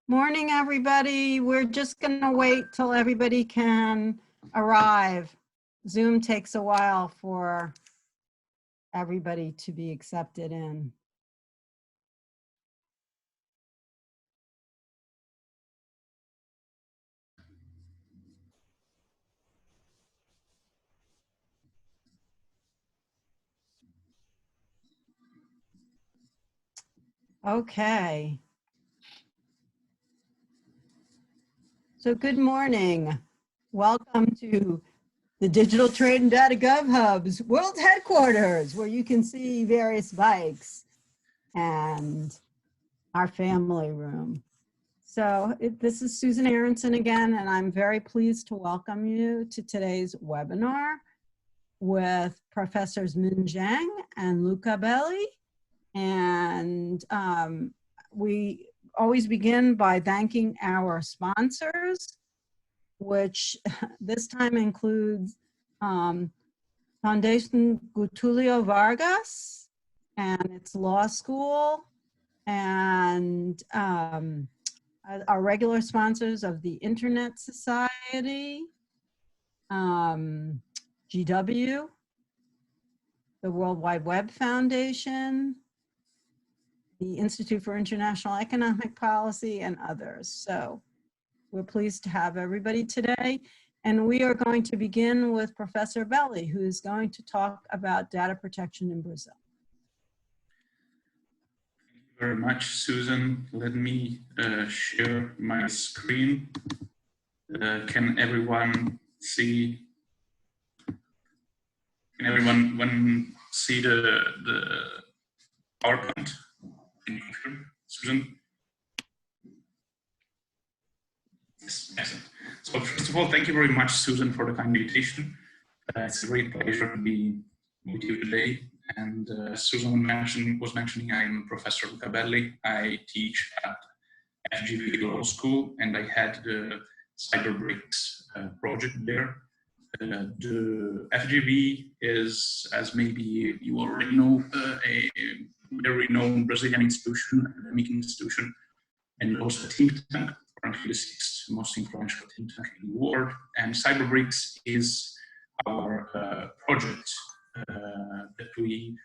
Morning, everybody. We're just going to wait till everybody can arrive. Zoom takes a while for everybody to be accepted in. Okay. So good morning. Welcome to the Digital Trade and DataGovHub's world headquarters, where you can see various bikes and our family room. So this is Susan Aronson again, and I'm very pleased to welcome you to today's webinar with Professors Min Zhang and Luca Belli. And we always begin by thanking our sponsors, which this time includes Foundation Getulio Vargas and its law school, and our regular sponsors of the Internet Society, GW, the World Wide Web Foundation, the Institute for International Economic Policy, and others. So we're pleased to have everybody today. And we are going to begin with Professor Belli, who's going to talk about data protection in Brazil. Thank you very much, Susan. Let me share my screen. Can everyone see? Can everyone see the PowerPoint? Can you confirm, Susan? Yes, excellent. So first of all, thank you very much, Susan, for the kind invitation. It's a great pleasure to be with you today. And Susan was mentioning, I'm Professor Luca Belli. I teach at FGV Law School, and I had the CyberBRICS project there. The FGV is, as maybe you already know, a very renowned Brazilian institution, academic institution, and also a think tank, currently the sixth most influential think tank in the world. And CyberBRICS is our project that we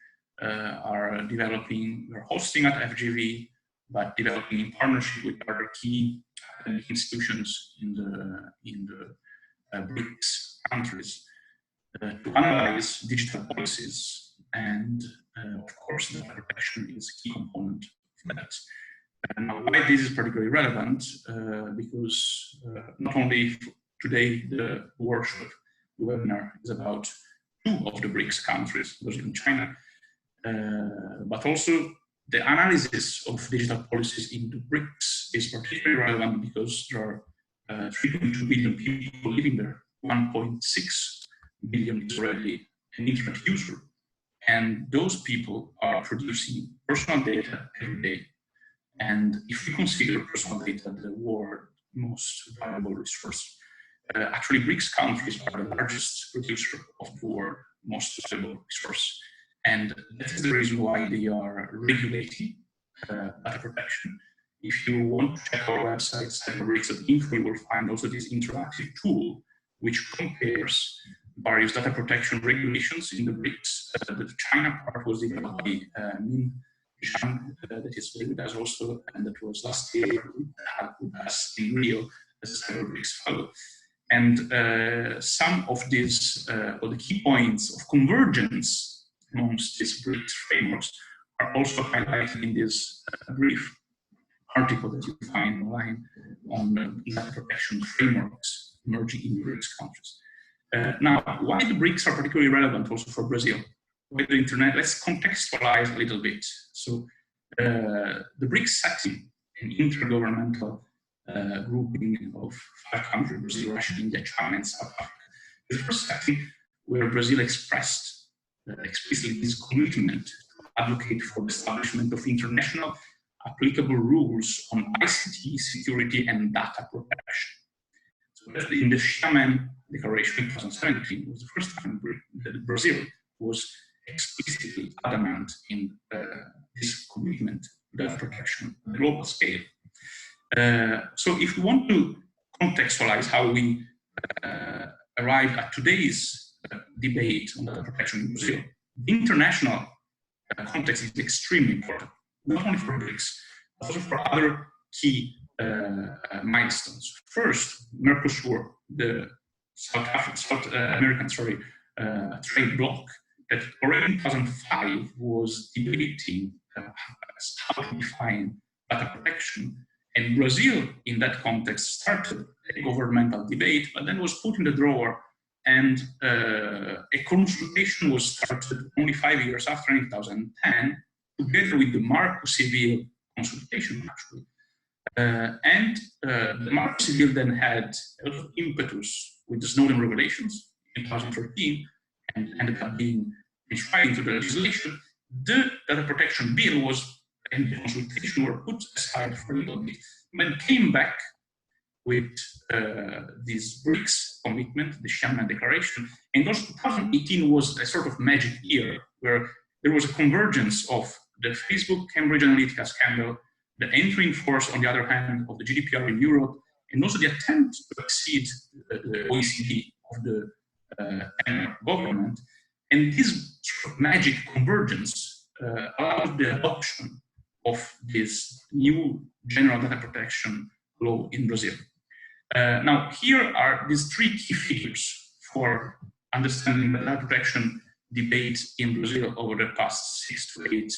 are developing. We're hosting at FGV, but developing in partnership with other key academic institutions in the BRICS countries to analyze digital policies, and of course, data protection is a key component of that. Now, why this is particularly relevant? Because not only today the workshop, the webinar is about two of the BRICS countries, Brazil and China, but also the analysis of digital policies in the BRICS is particularly relevant because there are 3.2 billion people living there. 1.6 billion is already an internet user. And those people are producing personal data every day. And if we consider personal data the world's most valuable resource, actually BRICS countries are the largest producer of the world's most valuable resource. And that is the reason why they are regulating data protection. If you want to check our website, cyberbricks.info, you will find also this interactive tool which compares various data protection regulations in the BRICS. The China part was developed by Min Zhang, that is with us also, and that was last year with us in Rio as a CyberBRICS fellow. And some of these, or the key points of convergence amongst these BRICS frameworks are also highlighted in this brief article that you find online on data protection frameworks emerging in BRICS countries. Now, why the BRICS are particularly relevant also for Brazil? With the internet, let's contextualize a little bit. So the BRICS setting, an intergovernmental grouping of 5 countries, Brazil, Russia, India, China, and South Africa. The first setting where Brazil expressed explicitly this commitment to advocate for the establishment of international applicable rules on ICT security and data protection. So in the Xiamen Declaration in 2017 was the first time that Brazil was explicitly adamant in this commitment to data protection on a global scale. So if we want to contextualize how we arrived at today's debate on data protection in Brazil, the international context is extremely important, not only for BRICS, but also for other key milestones. First, Mercosur, the South American trade bloc, that already in 2005 was debating how to define data protection. And Brazil, in that context, started a governmental debate, but then was put in the drawer, and a consultation was started only 5 years after, in 2010, together with the Marco Civil consultation, actually. The Marco Civil then had a lot of impetus with the Snowden revelations in 2013, and ended up being enshrined into the legislation. The data protection bill was, and the consultation were put aside for a little bit, but came back with this BRICS commitment, the Shanghai Declaration, and also 2018 was a sort of magic year where there was a convergence of the Facebook Cambridge Analytica scandal, the entry in force, on the other hand, of the GDPR in Europe, and also the attempt to exceed the OECD of the government. And this sort of magic convergence allowed the adoption of this new general data protection law in Brazil. Now, here are these three key figures for understanding the data protection debate in Brazil over the past 6 to 8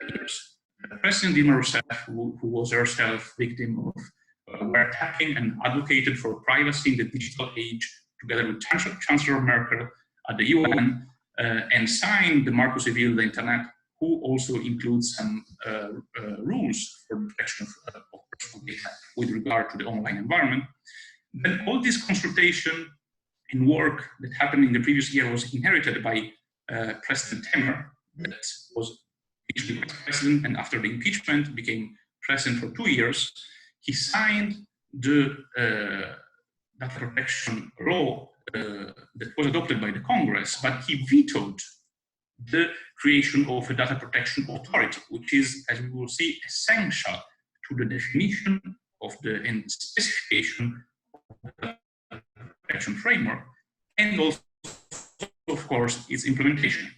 years. President Dilma Rousseff, who was herself victim of wiretapping and advocated for privacy in the digital age, together with Chancellor Merkel at the UN, and signed the Marco Civil, the Internet, who also includes some rules for the protection of personal data with regard to the online environment. Then all this consultation and work that happened in the previous year was inherited by President Temer, that was initially president, and after the impeachment became president for 2 years. He signed the data protection law that was adopted by the Congress, but he vetoed the creation of a data protection authority, which is, as we will see, essential to the definition of the and specification of the data protection framework, and also, of course, its implementation.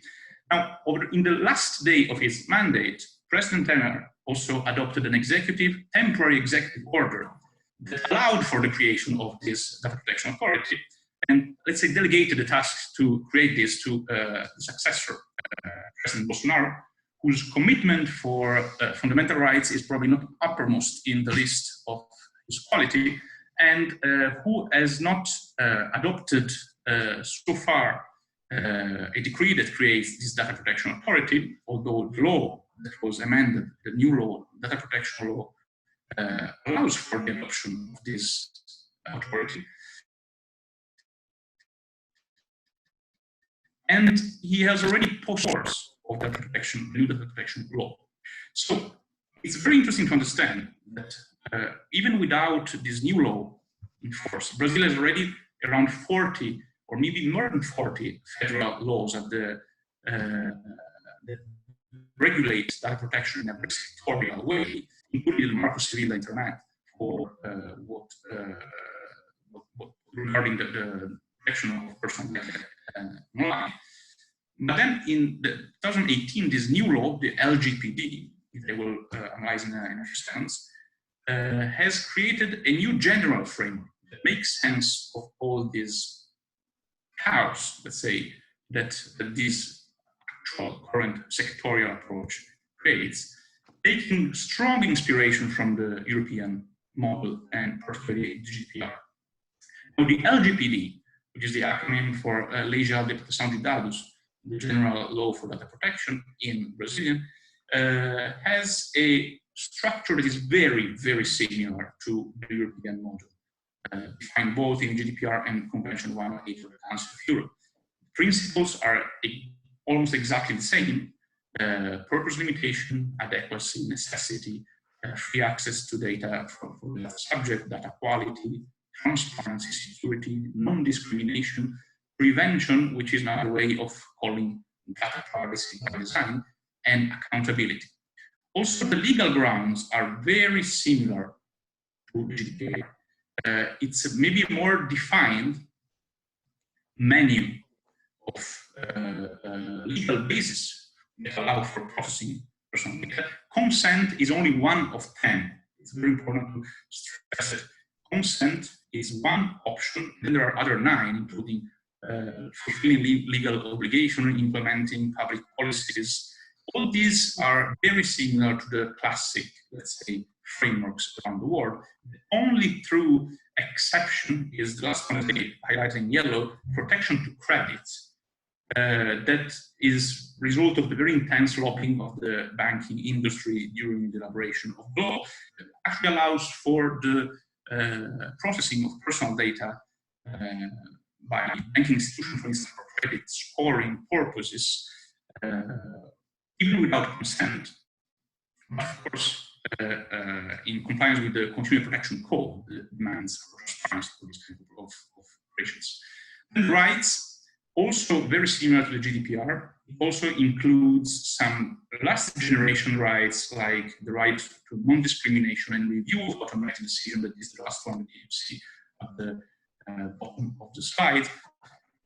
Now, in the last day of his mandate, President Temer also adopted an temporary executive order that allowed for the creation of this data protection authority, and let's say delegated the task to create this to the successor, President Bolsonaro, whose commitment for fundamental rights is probably not uppermost in the list of his quality, and who has not adopted so far a decree that creates this data protection authority, although the law that was amended, the new law, data protection law, allows for the adoption of this authority. And he has already posted course of data protection, new data protection law. So it's very interesting to understand that even without this new law in force, Brazil has already around 40 or maybe more than 40 federal laws that regulate data protection in a very sectorial way, including the Marco Civil Internet for regarding the protection of personal data online. But then in 2018, this new law, the LGPD, if I will analyze in a few seconds, has created a new general framework that makes sense of all these chaos, let's say, that this actual current sectorial approach creates, taking strong inspiration from the European model and particularly GDPR. Now, the LGPD, which is the acronym for Lei Geral de Proteção de Dados, the general law for data protection in Brazilian, has a structure that is very, very similar to the European model, defined both in GDPR and Convention 108 of the Council of Europe. Principles are almost exactly the same: purpose limitation, adequacy, necessity, free access to data for the subject, data quality, transparency, security, non-discrimination, prevention, which is another way of calling data privacy by design, and accountability. Also, the legal grounds are very similar to GDPR. It's maybe a more defined menu of legal basis that allow for processing personal data. Consent is only one of 10. It's very important to stress that consent is one option, then there are other 9, including fulfilling legal obligation, implementing public policies. All these are very similar to the classic, let's say, frameworks around the world. The only true exception is the last one, highlighted in yellow, protection to credits. That is a result of the very intense lobbying of the banking industry during the elaboration of law. It actually allows for the processing of personal data by banking institutions, for instance, for credit scoring purposes, even without consent. But of course, in compliance with the Consumer Protection Code, the demands for transparency for this kind of operations. And rights, also very similar to the GDPR, it also includes some last generation rights, like the right to non-discrimination and review of automatic decision. That is the last one that you see at the bottom of the slide.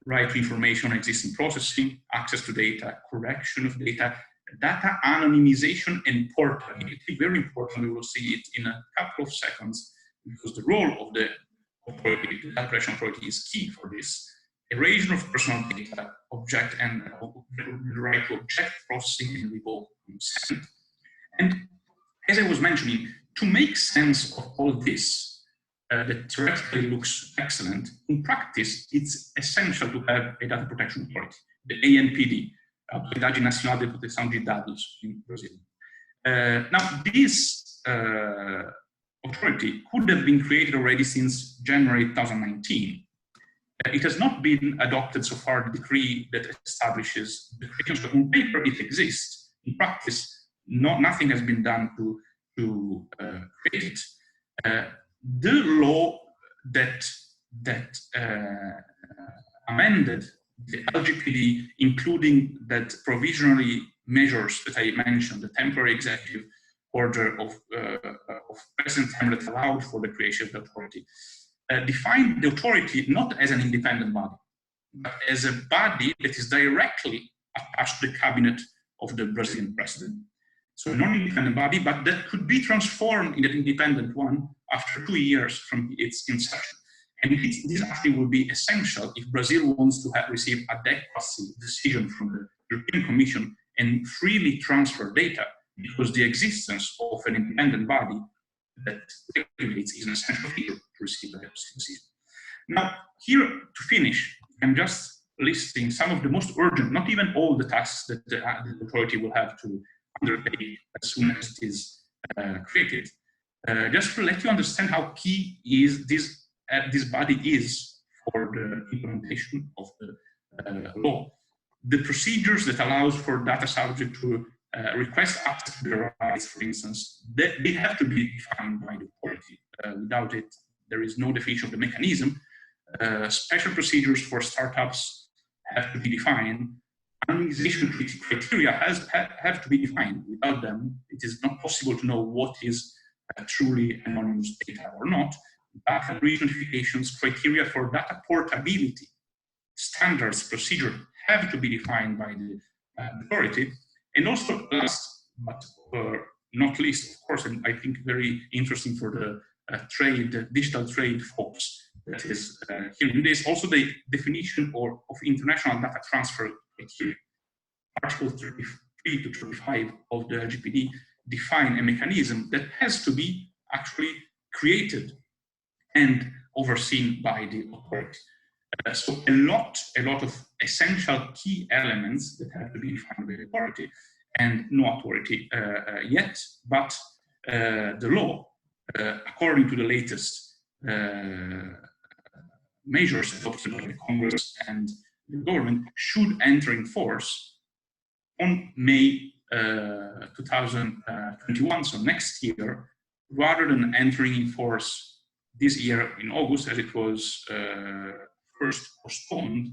Right to information on existing processing, access to data, correction of data, data anonymization and portability. Very important, we will see it in a couple of seconds, because the role of the authority, the data protection authority, is key for this. Erasure of personal data, object and the right to object processing and revoke consent. And as I was mentioning, to make sense of all this, that theoretically looks excellent, in practice, it's essential to have a data protection authority, the ANPD, Autoridade Nacional de Proteção de Dados in Brazil. Now, this authority could have been created already since January 2019. It has not been adopted so far, the decree that establishes the creation. So on paper, it exists. In practice, nothing has been done to create it. The law that amended the LGPD, including that provisionally measures that I mentioned, the temporary executive order of President Temer that allowed for the creation of the authority, defined the authority not as an independent body, but as a body that is directly attached to the cabinet of the Brazilian president. So a non-independent body, but that could be transformed in an independent one after 2 years from its inception. And this actually will be essential if Brazil wants to receive adequacy decision from the European Commission and freely transfer data, because the existence of an independent body that regulates is an essential feature to receive adequacy decision. Now, here to finish, I'm just listing some of the most urgent, not even all the tasks that the authority will have to undertake as soon as it is created. Just to let you understand how key is this body is for the implementation of the law. The procedures that allows for data subject to request access to their rights, for instance, they have to be defined by the authority. Without it, there is no definition of the mechanism. Special procedures for startups have to be defined. Anonymization criteria have to be defined. Without them, it is not possible to know what is truly anonymous data or not. Data breach notifications, criteria for data portability, standards, procedure have to be defined by the authority. And also, last but not least, of course, and I think very interesting for the digital trade folks that is hearing this, also the definition of international data transfer criteria. Article 33 to 35 of the LGPD define a mechanism that has to be actually created and overseen by the authority. So a lot of essential key elements that have to be defined by the authority, and no authority yet, but the law, according to the latest measures adopted by the Congress and the government, should enter in force on May 2021, so next year, rather than entering in force this year in August, as it was first postponed.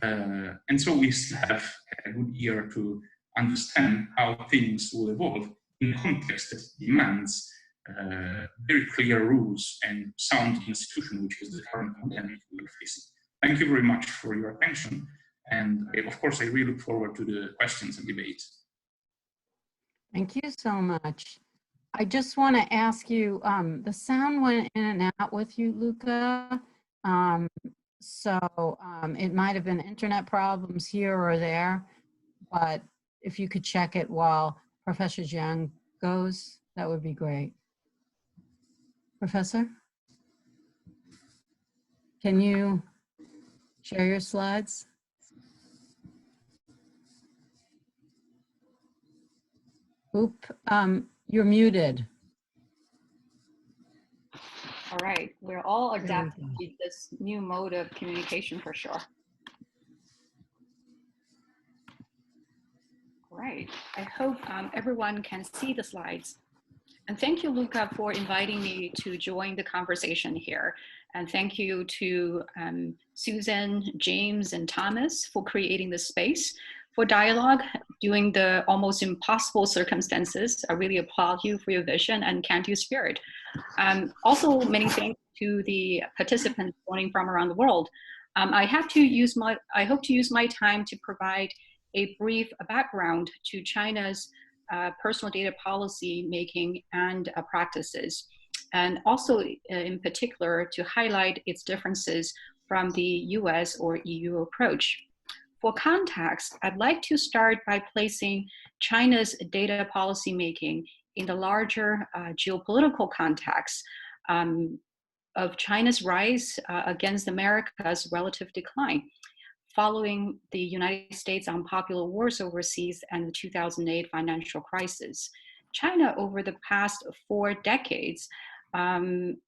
And so we still have a good year to understand how things will evolve in a context that demands very clear rules and sound institution, which is the current pandemic we're facing. Thank you very much for your attention. And of course, I really look forward to the questions and debate. Thank you so much. I just want to ask you, the sound went in and out with you, Luca. It might have been internet problems here or there, but if you could check it while Professor Jiang goes, that would be great. Professor, can you share your slides? Oop, you're muted. All right, we're all adapting to this new mode of communication for sure. All right, I hope everyone can see the slides. And thank you, Luca, for inviting me to join the conversation here. And thank you to Susan, James, and Thomas for creating this space for dialogue during the almost impossible circumstances. I really applaud you for your vision and can-do spirit. Also, many thanks to the participants joining from around the world. I hope to use my time to provide a brief background to China's personal data policy making and practices, and also in particular to highlight its differences from the US or EU approach. For context, I'd like to start by placing China's data policy making in the larger geopolitical context of China's rise against America's relative decline, following the United States' unpopular wars overseas and the 2008 financial crisis. China, over the past 4 decades, has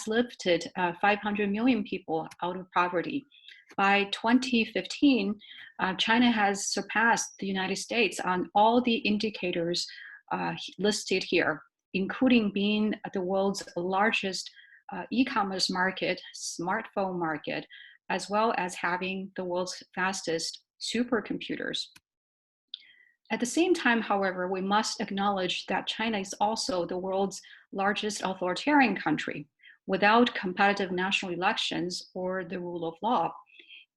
lifted 500 million people out of poverty. By 2015, China has surpassed the United States on all the indicators listed here, including being the world's largest e-commerce market, smartphone market, as well as having the world's fastest supercomputers. At the same time, however, we must acknowledge that China is also the world's largest authoritarian country without competitive national elections or the rule of law.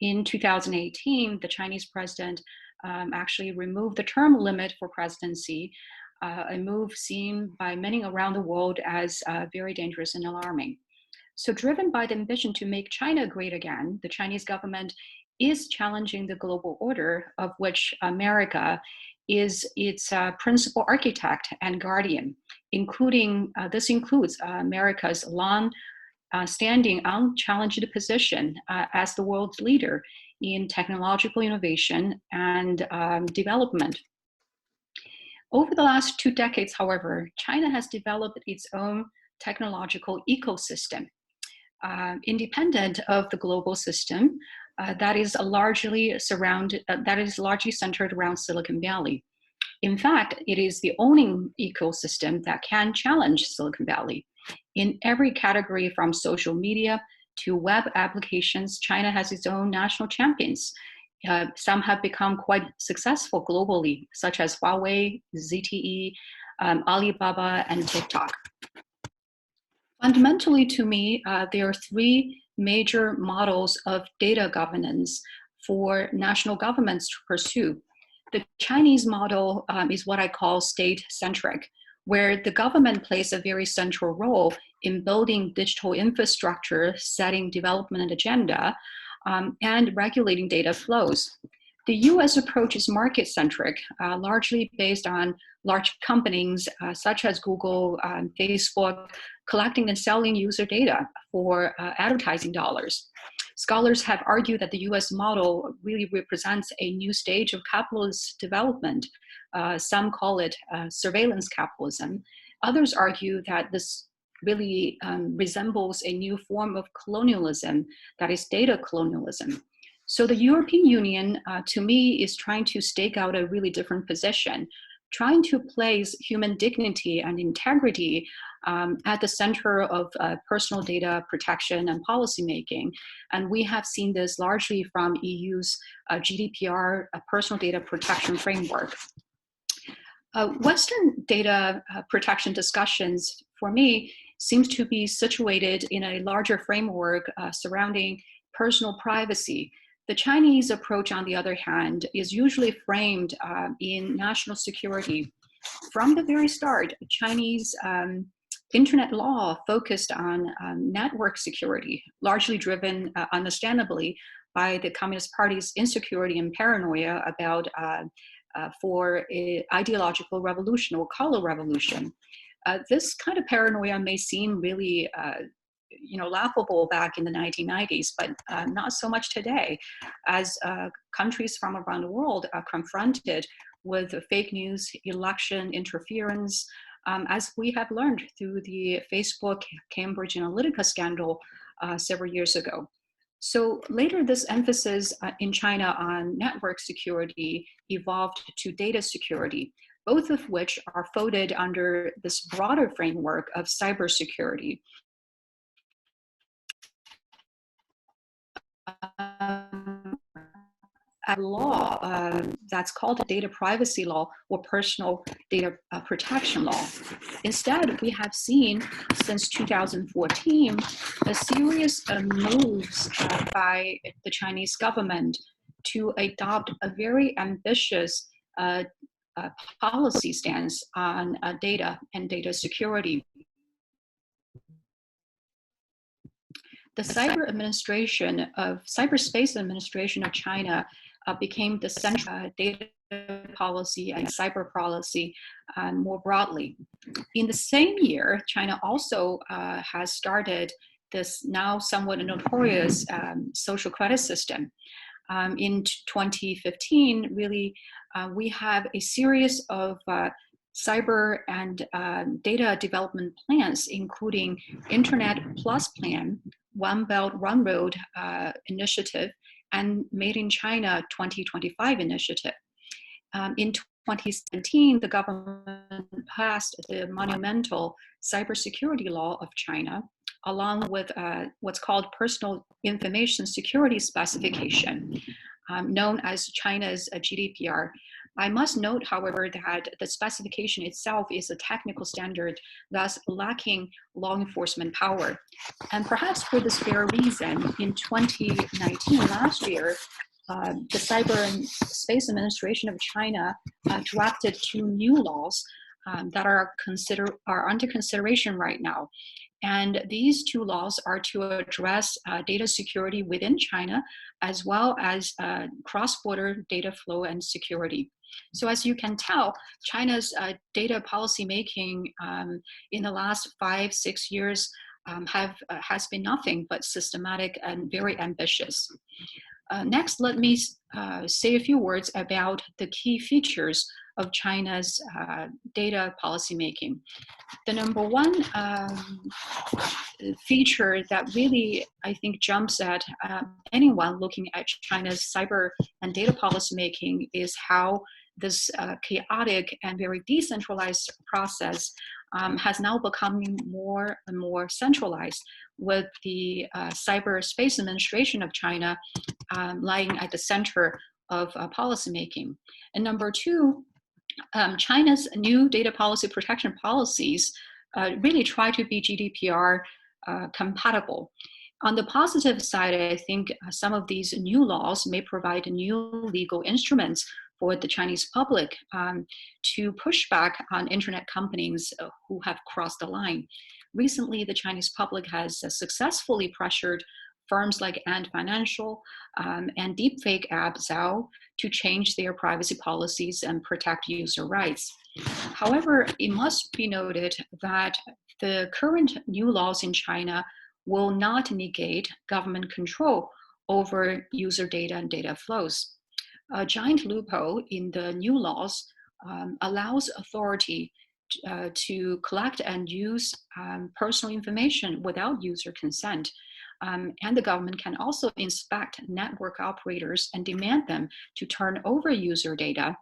In 2018, the Chinese president actually removed the term limit for presidency, a move seen by many around the world as very dangerous and alarming. So driven by the ambition to make China great again, the Chinese government is challenging the global order, of which America is its principal architect and guardian, this includes America's long-standing unchallenged position as the world's leader in technological innovation and development. Over the last 2 decades, however, China has developed its own technological ecosystem, independent of the global system that is largely centered around Silicon Valley. In fact, it is the only ecosystem that can challenge Silicon Valley. In every category from social media to web applications, China has its own national champions. Some have become quite successful globally, such as Huawei, ZTE, Alibaba, and TikTok. Fundamentally, to me, there are 3 major models of data governance for national governments to pursue. The Chinese model is what I call state-centric, where the government plays a very central role in building digital infrastructure, setting development agenda, and regulating data flows. The US approach is market-centric, largely based on large companies such as Google and Facebook collecting and selling user data for advertising dollars. Scholars have argued that the US model really represents a new stage of capitalist development. Some call it surveillance capitalism. Others argue that this really resembles a new form of colonialism, that is data colonialism. So the European Union, to me, is trying to stake out a really different position, trying to place human dignity and integrity at the center of personal data protection and policymaking. And we have seen this largely from EU's GDPR personal data protection framework. Western data protection discussions, for me, seems to be situated in a larger framework surrounding personal privacy. The Chinese approach, on the other hand, is usually framed in national security. From the very start, Chinese internet law focused on network security, largely driven, understandably, by the Communist Party's insecurity and paranoia about for an ideological revolution or color revolution. This kind of paranoia may seem really laughable back in the 1990s, but not so much today, as countries from around the world are confronted with fake news, election interference, as we have learned through the Facebook Cambridge Analytica scandal several years ago. So later, this emphasis in China on network security evolved to data security, both of which are folded under this broader framework of cybersecurity. A law that's called a data privacy law or personal data protection law. Instead, we have seen since 2014 a series of moves by the Chinese government to adopt a very ambitious policy stance on data and data security. The cyberspace administration of China became the central data policy and cyber policy more broadly. In the same year, China also has started this now somewhat notorious social credit system. In 2015, really, we have a series of cyber and data development plans, including Internet Plus Plan, One Belt, One Road initiative, and Made in China 2025 initiative. In 2017, the government passed the monumental cybersecurity law of China, along with what's called Personal Information Security Specification, known as China's GDPR. I must note, however, that the specification itself is a technical standard, thus lacking law enforcement power. And perhaps for this very reason, in 2019, last year, the Cyber and Space Administration of China drafted 2 new laws that are under consideration right now. And these 2 laws are to address data security within China, as well as cross-border data flow and security. So as you can tell, China's data policy making in the last 5-6 years has been nothing but systematic and very ambitious. Next, let me say a few words about the key features of China's data policymaking. The number one feature that really, I think, jumps at anyone looking at China's cyber and data policymaking is how this chaotic and very decentralized process has now become more and more centralized, with the Cyberspace Administration of China lying at the center of policymaking. And number two, China's new data policy protection policies really try to be GDPR compatible. On the positive side, I think some of these new laws may provide new legal instruments for the Chinese public to push back on internet companies who have crossed the line. Recently, the Chinese public has successfully pressured firms like Ant Financial and deepfake app Zhao to change their privacy policies and protect user rights. However, it must be noted that the current new laws in China will not negate government control over user data and data flows. A giant loophole in the new laws allows authority to collect and use personal information without user consent. And the government can also inspect network operators and demand them to turn over user data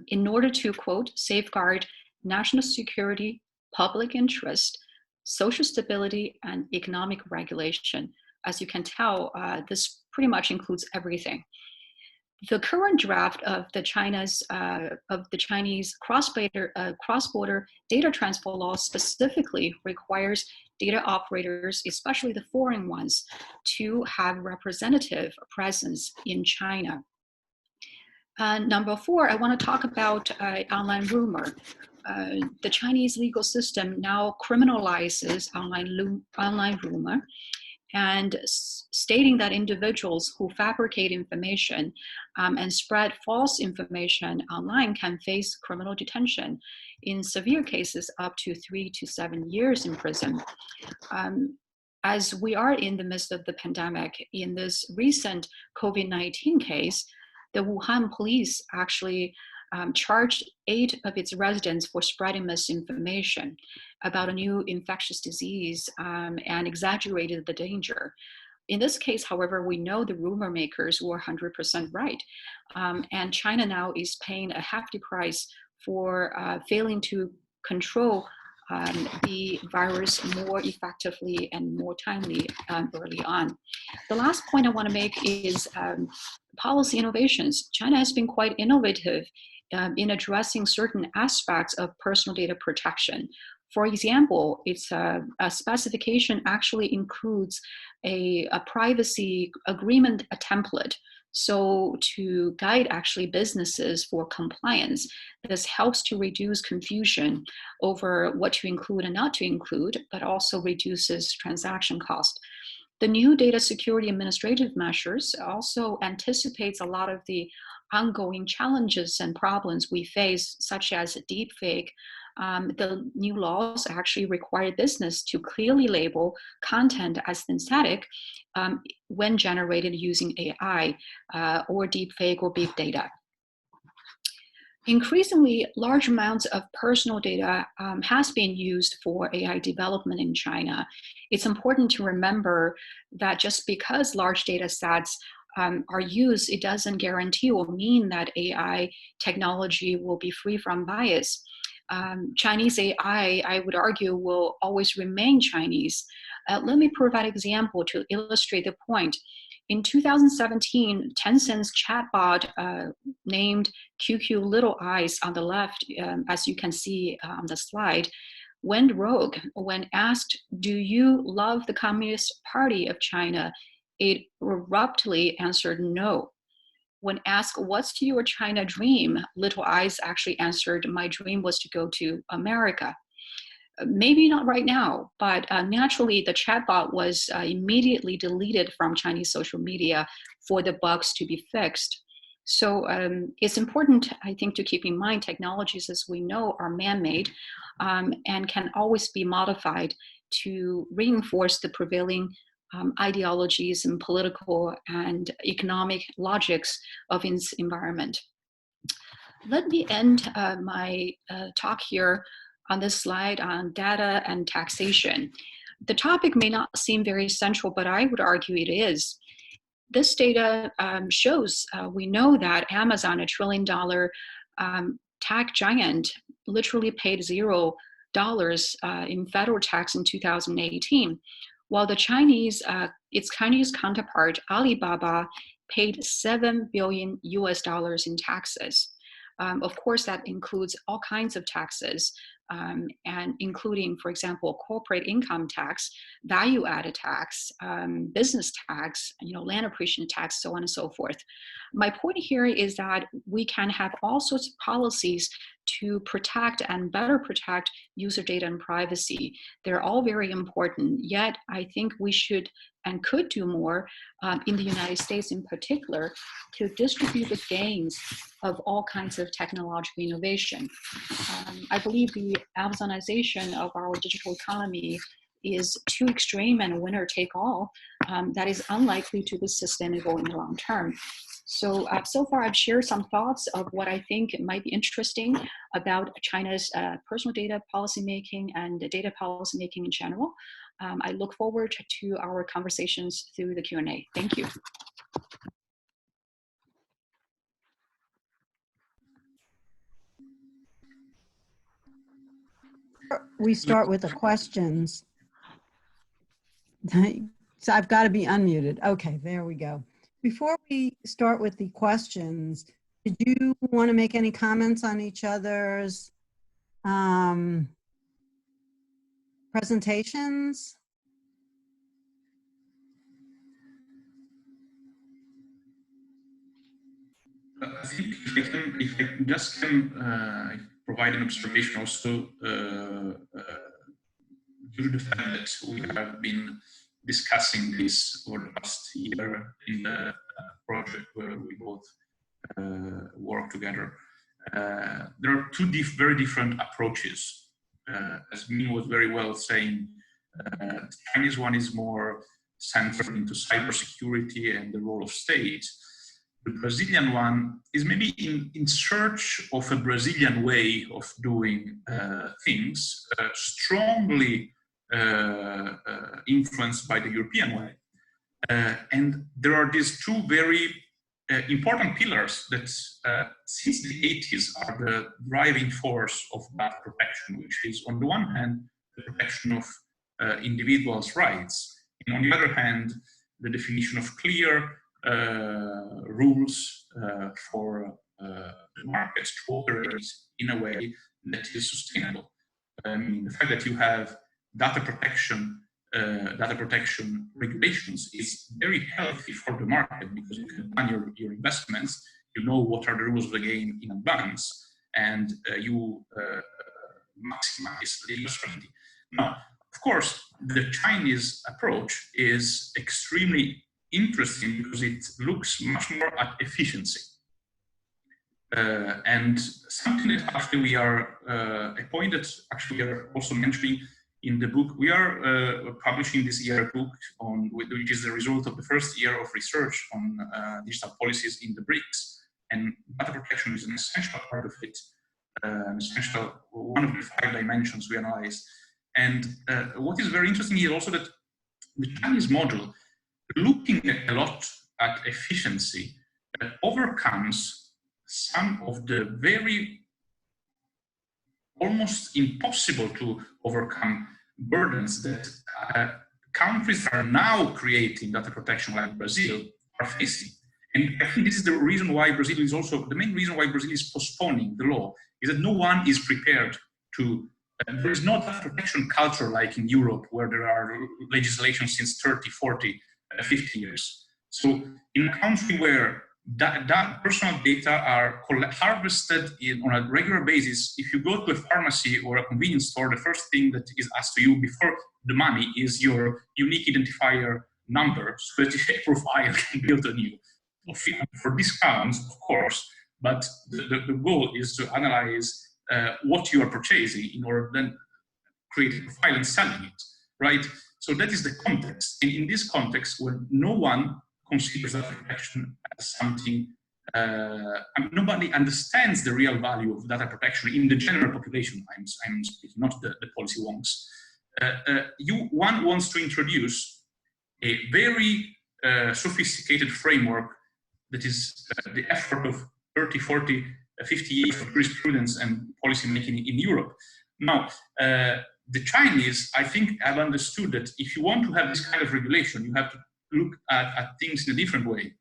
in order to, quote, safeguard national security, public interest, social stability, and economic regulation. As you can tell, this pretty much includes everything. The current draft of the Chinese cross-border data transfer law specifically requires data operators, especially the foreign ones, to have representative presence in China. Number 4, I want to talk about online rumor. The Chinese legal system now criminalizes online rumor, and stating that individuals who fabricate information and spread false information online can face criminal detention, in severe cases up to 3 to 7 years in prison. As we are in the midst of the pandemic, in this recent COVID-19 case, the Wuhan police actually charged 8 of its residents for spreading misinformation about a new infectious disease and exaggerated the danger. In this case, however, we know the rumor makers were 100% right. And China now is paying a hefty price for failing to control the virus more effectively and more timely early on. The last point I want to make is policy innovations. China has been quite innovative in addressing certain aspects of personal data protection. For example, its specification actually includes a privacy agreement, a template. So to guide actually businesses for compliance, this helps to reduce confusion over what to include and not to include, but also reduces transaction cost. The new data security administrative measures also anticipates a lot of the ongoing challenges and problems we face, such as deepfake. The new laws actually require business to clearly label content as synthetic when generated using AI or deepfake or big data. Increasingly, large amounts of personal data has been used for AI development in China. It's important to remember that just because large data sets are used, it doesn't guarantee or mean that AI technology will be free from bias. Chinese AI, I would argue, will always remain Chinese. Let me provide an example to illustrate the point. In 2017, Tencent's chatbot named QQ Little Eyes on the left, as you can see on the slide, went rogue when asked, "Do you love the Communist Party of China?" It abruptly answered no. When asked, "What's your China dream?" Little Eyes actually answered, "My dream was to go to America." Maybe not right now, but naturally the chatbot was immediately deleted from Chinese social media for the bugs to be fixed. So it's important, I think, to keep in mind technologies, as we know, are man-made and can always be modified to reinforce the prevailing ideologies and political and economic logics of its environment. Let me end my talk here on this slide on data and taxation. The topic may not seem very central, but I would argue it is. This data shows, we know that Amazon, $1 trillion tech giant, literally paid $0 in federal tax in 2018, while the Chinese, its Chinese counterpart, Alibaba, paid $7 billion in taxes. Of course, that includes all kinds of taxes, and including, for example, corporate income tax, value-added tax, business tax, land appreciation tax, so on and so forth. My point here is that we can have all sorts of policies to protect and better protect user data and privacy. They're all very important, yet I think we should and could do more in the United States in particular to distribute the gains of all kinds of technological innovation. I believe the Amazonization of our digital economy is too extreme and winner take all. That is unlikely to be sustainable in the long term. So, so far I've shared some thoughts of what I think might be interesting about China's personal data policymaking and data policymaking in general. I look forward to our conversations through the Q&A. Thank you. We start with the questions. So I've got to be unmuted. Okay, there we go. Before we start with the questions, did you want to make any comments on each other's presentations? I think if I just can provide an observation also due to the fact that we have been discussing this over the past year in the project where we both work together. There are two very different approaches. As Min was very well saying, the Chinese one is more centered into cybersecurity and the role of state. The Brazilian one is maybe in search of a Brazilian way of doing things, strongly influenced by the European way. And there are these two very important pillars that since the 80s are the driving force of data protection, which is on the one hand, the protection of individuals' rights, and on the other hand, the definition of clear rules for the markets to operate in a way that is sustainable. The fact that you have data protection regulations is very healthy for the market because you can plan your investments, you know what are the rules of the game in advance, and you maximize the uncertainty. Now, of course, the Chinese approach is extremely interesting because it looks much more at efficiency. And something that actually we are, a point that actually we are also mentioning in the book, we are publishing this year a book on, which is the result of the first year of research on digital policies in the BRICS. And data protection is an essential part of it, one of the 5 dimensions we analyzed. And what is very interesting is also that the Chinese model, looking a lot at efficiency, overcomes some of the very almost impossible to overcome burdens that countries are now creating data protection like Brazil are facing. And I think this is the reason why Brazil is also, the main reason why Brazil is postponing the law is that no one is prepared to, there is no data protection culture like in Europe where there are legislation since 30, 40, 50 years. So in a country where that personal data are harvested on a regular basis, if you go to a pharmacy or a convenience store, the first thing that is asked to you before the money is your unique identifier number, so that a profile can be built on you. For discounts, of course, but the goal is to analyze what you are purchasing in order to then create a profile and selling it, right? So that is the context. And in this context, where no one considers data protection as something, nobody understands the real value of data protection in the general population, I'm speaking, not the policy wonks. One wants to introduce a very sophisticated framework that is the effort of 30, 40, 50 years of jurisprudence and policy making in Europe. Now, the Chinese, I think, have understood that if you want to have this kind of regulation, you have to look at things in a different way.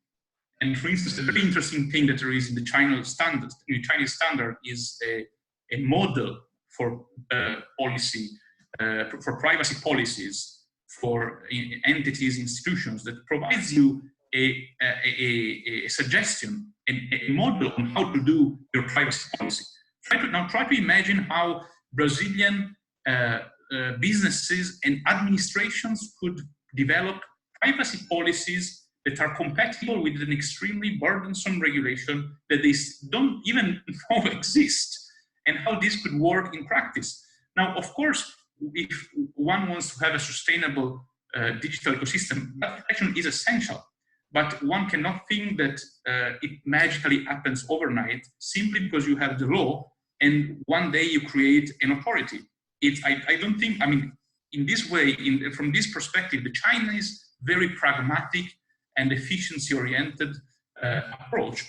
And for instance, a very interesting thing that there is in the Chinese standard is a model for policy, for privacy policies for entities, institutions that provides you a suggestion, a model on how to do your privacy policy. Try to imagine how Brazilian businesses and administrations could develop privacy policies that are compatible with an extremely burdensome regulation that they don't even know exist, and how this could work in practice. Now, of course, if one wants to have a sustainable digital ecosystem, data protection is essential, but one cannot think that it magically happens overnight simply because you have the law and one day you create an authority. I don't think, I mean, in this way, from this perspective, the Chinese very pragmatic and efficiency-oriented approach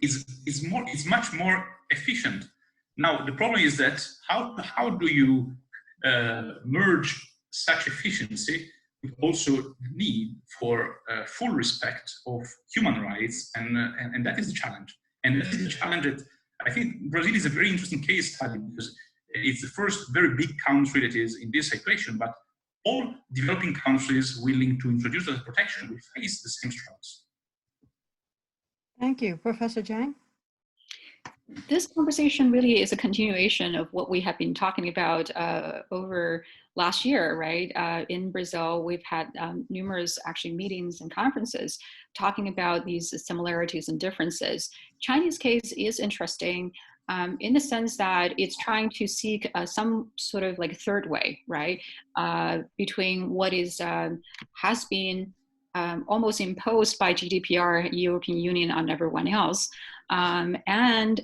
is much more efficient. Now, the problem is that how do you merge such efficiency but also the need for full respect of human rights, and that is the challenge. And that is the challenge that I think Brazil is a very interesting case study, because it's the first very big country that is in this situation, but all developing countries willing to introduce that protection will face the same struggles. Thank you. Professor Zhang? This conversation really is a continuation of what we have been talking about over last year, right? In Brazil, we've had numerous actually meetings and conferences talking about these similarities and differences. Chinese case is interesting in the sense that it's trying to seek some sort of like third way, right? Between what is has been almost imposed by GDPR, European Union, on everyone else, and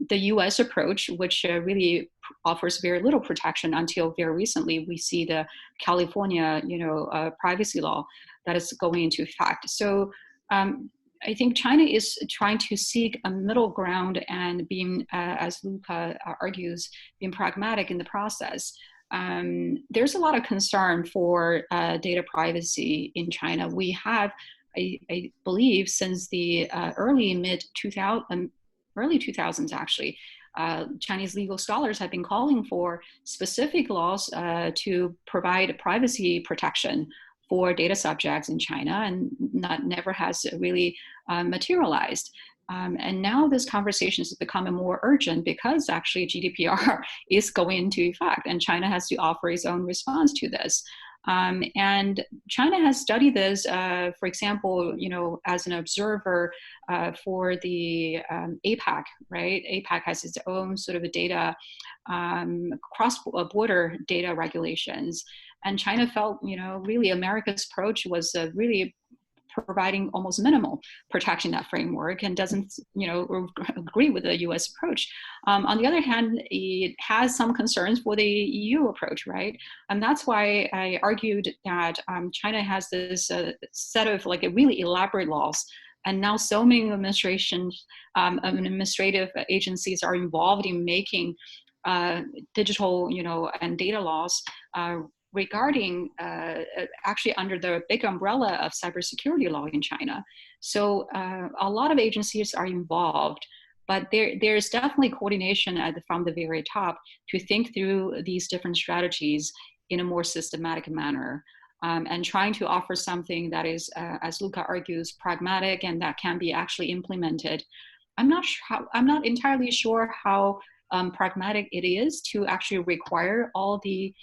the US approach, which really offers very little protection until very recently. We see the California, privacy law that is going into effect. So I think China is trying to seek a middle ground and being, as Luca argues, being pragmatic in the process. There's a lot of concern for data privacy in China. We have, I believe, since the early 2000s actually, Chinese legal scholars have been calling for specific laws to provide privacy protection for data subjects in China, and never has really materialized. And now this conversation is becoming more urgent because actually GDPR is going into effect, and China has to offer its own response to this. And China has studied this, for example, as an observer for the APEC, right? APEC has its own sort of a data, cross-border data regulations. And China felt, really America's approach was really providing almost minimal protection in that framework, and doesn't, agree with the U.S. approach. On the other hand, it has some concerns for the EU approach, right? And that's why I argued that China has this set of like really elaborate laws, and now so many administrative agencies are involved in making digital, and data laws regarding actually under the big umbrella of cybersecurity law in China. So a lot of agencies are involved, but there's definitely coordination from the very top to think through these different strategies in a more systematic manner, and trying to offer something that is, as Luca argues, pragmatic and that can be actually implemented. I'm not entirely sure how pragmatic it is to actually require all the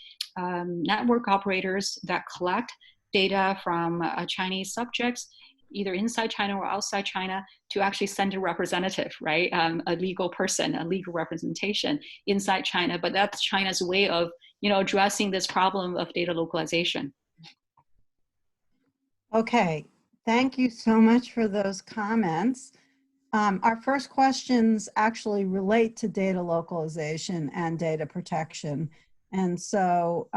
network operators that collect data from Chinese subjects, either inside China or outside China, to actually send a representative, right? A legal person, a legal representation inside China. But that's China's way of, addressing this problem of data localization. Okay, thank you so much for those comments. Our first questions actually relate to data localization and data protection. And so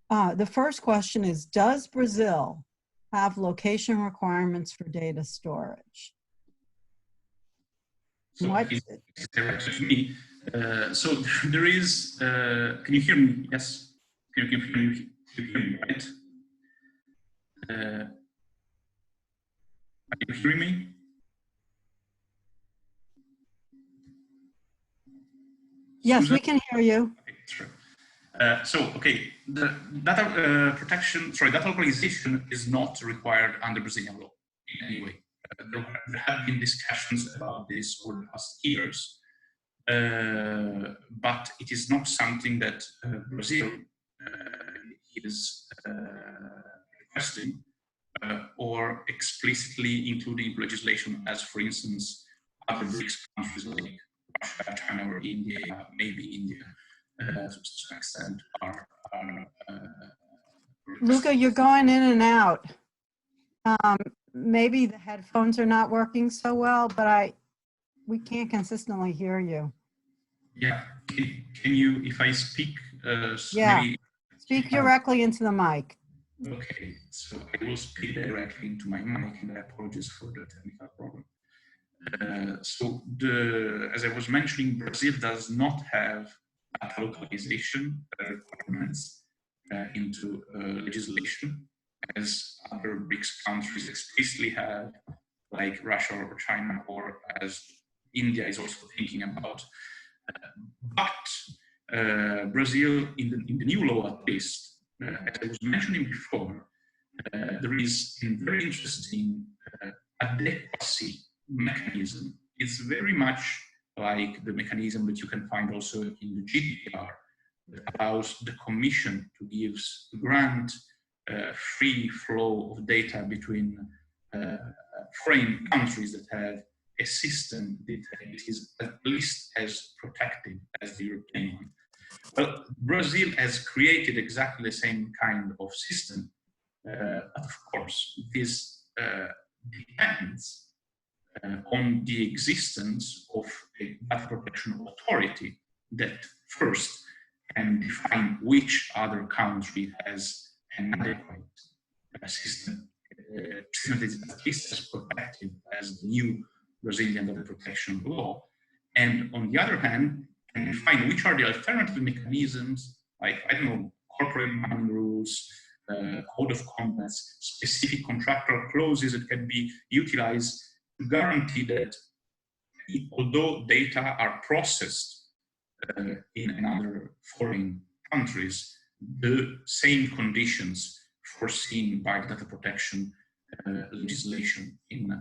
the first question is, does Brazil have location requirements for data storage? So it's directed to me. So there is, can you hear me? Yes? Can you hear me, right? Are you hearing me? Yes, Susan? we can hear you. Okay, sure. The data data localization is not required under Brazilian law in any way. There have been discussions about this over the past years, but it is not something that Brazil is requesting or explicitly including legislation, as for instance, other BRICS countries like Russia, China, or India, maybe India, to some extent, are Luca, you're going in and out. Maybe the headphones are not working so well, but we can't consistently hear you. Yeah, can you, if I speak, yeah, maybe, speak directly into the mic. Okay, so I will speak directly into my mic, and I apologize for the technical problem. As I was mentioning, Brazil does not have data localization requirements into legislation, as other BRICS countries explicitly have, like Russia or China, or as India is also thinking about. But Brazil, in the new law at least, as I was mentioning before, there is a very interesting adequacy mechanism. It's very much like the mechanism that you can find also in the GDPR, that allows the Commission to grant free flow of data between foreign countries that have a system that is at least as protective as the European one. Well, Brazil has created exactly the same kind of system. But of course, this depends on the existence of a data protection authority that first can define which other country has an adequate system that is at least as protective as the new Brazilian data protection law. And on the other hand, can define which are the alternative mechanisms, like, I don't know, corporate mining rules, code of conduct, specific contractual clauses that can be utilized to guarantee that although data are processed in another foreign countries, the same conditions foreseen by data protection legislation in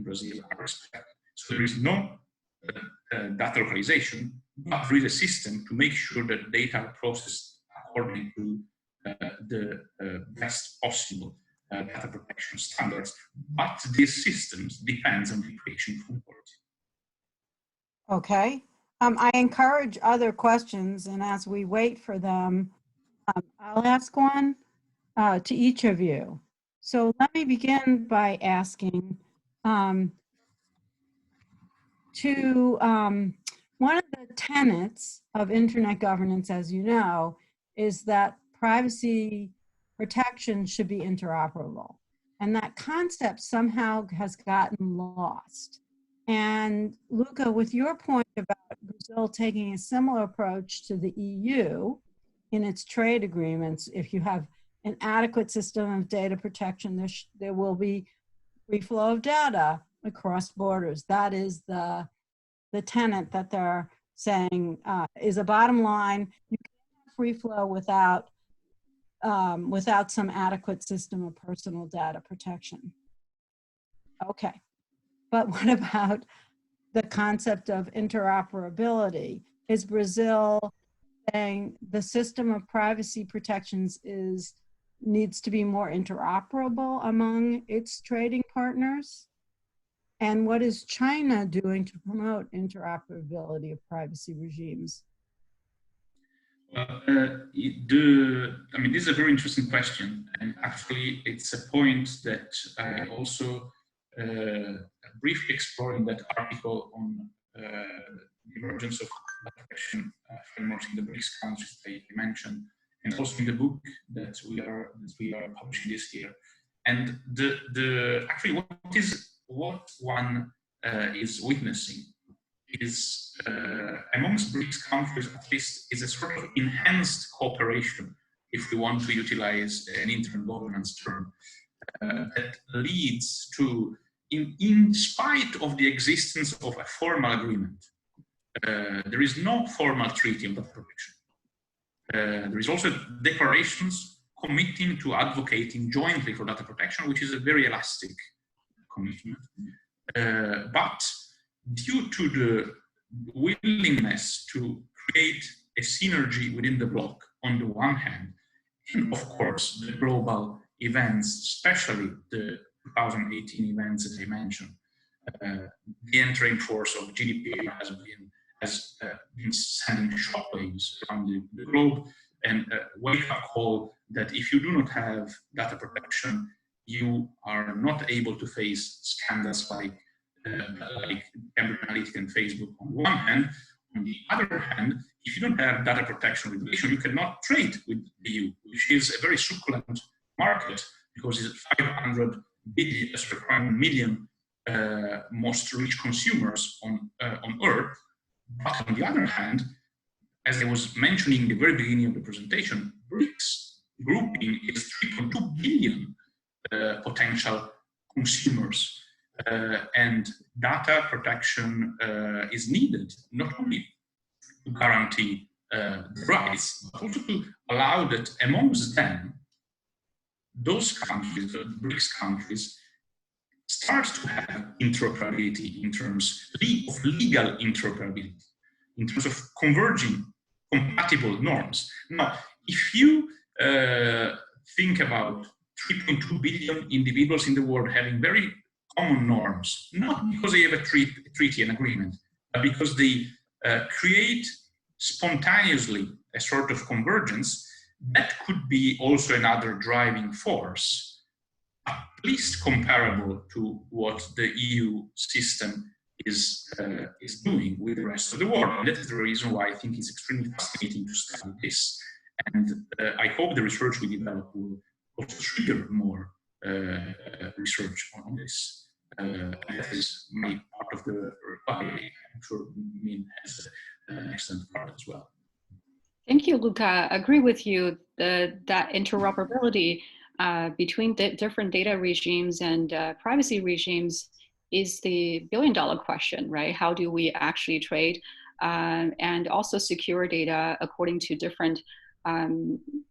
Brazil are respected. So there is no data localization, but there is a system to make sure that data are processed according to the best possible data protection standards. But these systems depends on the creation of authority. Okay. I encourage other questions, and as we wait for them, I'll ask one to each of you. So let me begin by asking one of the tenets of internet governance, as you know, is that privacy protection should be interoperable. And that concept somehow has gotten lost. And Luca, with your point about Brazil taking a similar approach to the EU in its trade agreements, if you have an adequate system of data protection, there will be free flow of data across borders. That is the tenet that they're saying is a bottom line. You can't have free flow without some adequate system of personal data protection. Okay. But what about the concept of interoperability? Is Brazil saying the system of privacy protections needs to be more interoperable among its trading partners? And what is China doing to promote interoperability of privacy regimes? I mean, this is a very interesting question, and actually it's a point that I also briefly explored in that article on the emergence of data protection frameworks in the BRICS countries that I mentioned, and also in the book that we are publishing this year. And actually what one is witnessing is amongst BRICS countries, at least, is a sort of enhanced cooperation, if we want to utilize an internet governance term, that leads to, in spite of the existence of a formal agreement, there is no formal treaty on data protection. There is also declarations committing to advocating jointly for data protection, which is a very elastic commitment. But due to the willingness to create a synergy within the bloc on the one hand, and of course the global events, especially the 2018 events that I mentioned, the entering force of GDPR has been sending shockwaves around the globe, and a wake-up call that if you do not have data protection, you are not able to face scandals like Cambridge Analytica and Facebook on one hand. On the other hand, if you don't have data protection regulation, you cannot trade with the EU, which is a very succulent market because it's 500 million most rich consumers on Earth. But on the other hand, as I was mentioning in the very beginning of the presentation, BRICS potential consumers. And data protection is needed not only to guarantee the rights, but also to allow that amongst them, those countries, the BRICS countries, start to have interoperability in terms of legal interoperability, in terms of converging compatible norms. Now, if you think about 3.2 billion individuals in the world having very common norms, not because they have a treaty and agreement, but because they create spontaneously a sort of convergence, that could be also another driving force, at least comparable to what the EU system is doing with the rest of the world. And that is the reason why I think it's extremely fascinating to study this. And I hope the research we develop will also trigger more research on this. And that is my part of the reply. I'm sure Min has an excellent part as well. Thank you, Luca. I agree with you that interoperability between different data regimes and privacy regimes is the billion-dollar question, right? How do we actually trade and also secure data according to different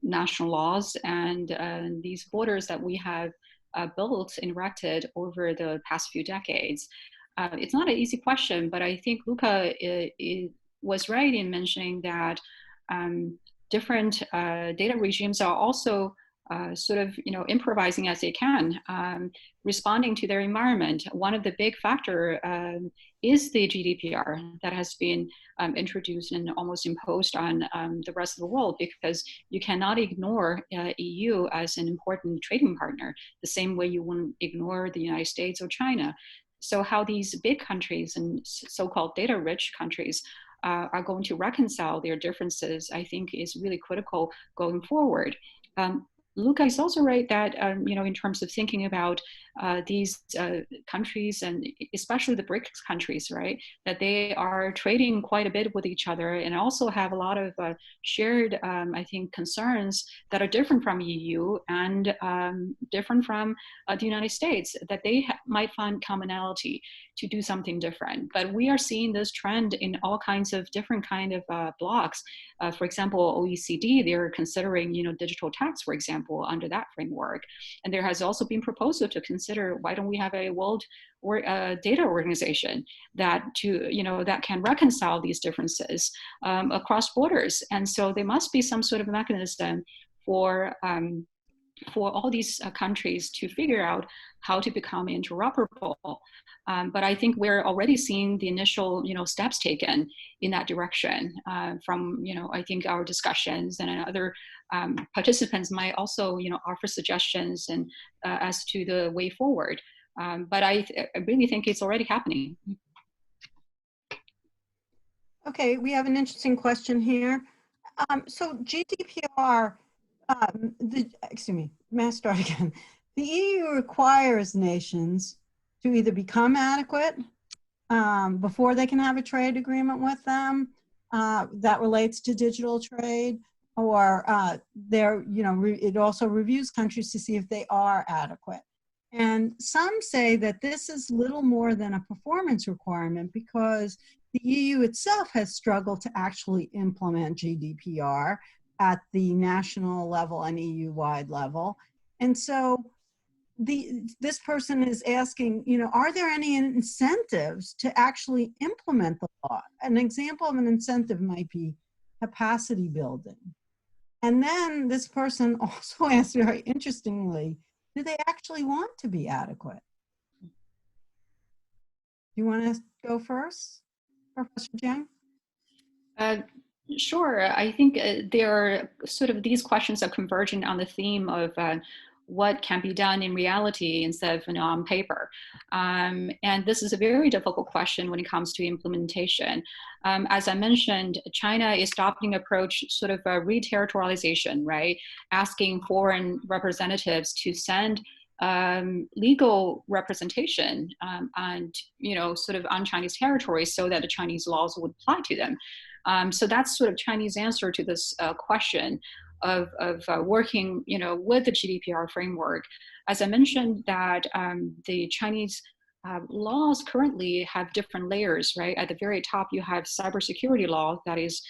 national laws and these borders that we have built and erected over the past few decades? It's not an easy question, but I think Luca was right in mentioning that different data regimes are also sort of, improvising as they can, responding to their environment. One of the big factor is the GDPR that has been introduced and almost imposed on the rest of the world, because you cannot ignore EU as an important trading partner, the same way you wouldn't ignore the United States or China. So how these big countries and so-called data-rich countries are going to reconcile their differences, I think, is really critical going forward. Luca is also right that, in terms of thinking about these countries, and especially the BRICS countries, right, that they are trading quite a bit with each other and also have a lot of shared, I think, concerns that are different from EU and different from the United States, that they might find commonality to do something different. But we are seeing this trend in all kinds of different kind of blocks. For example, OECD, they're considering, digital tax, for example, under that framework. And there has also been proposal to consider, why don't we have a world or data organization that that can reconcile these differences across borders. And so there must be some sort of mechanism for all these countries to figure out how to become interoperable. But I think we're already seeing the initial, steps taken in that direction from, I think our discussions, and other participants might also, offer suggestions and as to the way forward. But I really think it's already happening. Okay, we have an interesting question here. So GDPR, may I start again? The EU requires nations to either become adequate before they can have a trade agreement with them that relates to digital trade, or it also reviews countries to see if they are adequate. And some say that this is little more than a performance requirement, because the EU itself has struggled to actually implement GDPR at the national level and EU-wide level. And so this person is asking, are there any incentives to actually implement the law? An example of an incentive might be capacity building. And then this person also asked, very interestingly, do they actually want to be adequate? Do you want to go first, Professor Jiang? Sure. I think there are sort of, these questions are converging on the theme of what can be done in reality instead of on paper. And this is a very difficult question when it comes to implementation. As I mentioned, China is adopting an approach, sort of a re-territorialization, right? Asking foreign representatives to send legal representation and, sort of on Chinese territory, so that the Chinese laws would apply to them. So that's sort of Chinese answer to this question. working, with the GDPR framework. As I mentioned, that the Chinese laws currently have different layers, right? At the very top, you have cybersecurity law that is